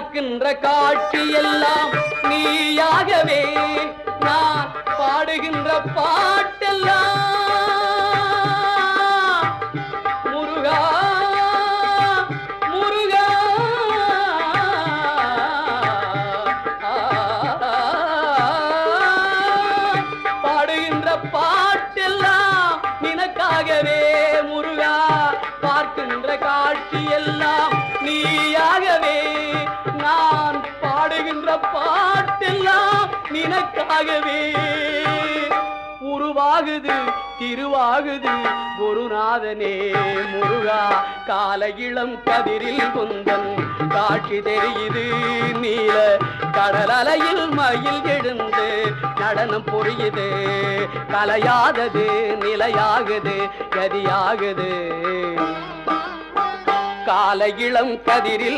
பார்க்கின்ற காட்சி எல்லாம் நீயாகவே நான் பாடுகின்ற பாட்டெல்லாம் முருகா முருகா பாடுகின்ற பாட்டெல்லாம் நினக்காகவே முருகா பார்க்கின்ற காட்சி எல்லாம் நீயாகவே நான் பாடுகின்ற பாட்டெல்லாம் நினக்காகவே உருவாகுது திருவாகுது குருநாதனே முருகா கால இளம் கதிரில் குந்தன் காட்சி தெரியுது நீல கடல் அலையில் மயில் எழுந்து நடனம் புரியுது கலையாதது நிலையாகுது கதியாகுது கால இளம் கதிரில்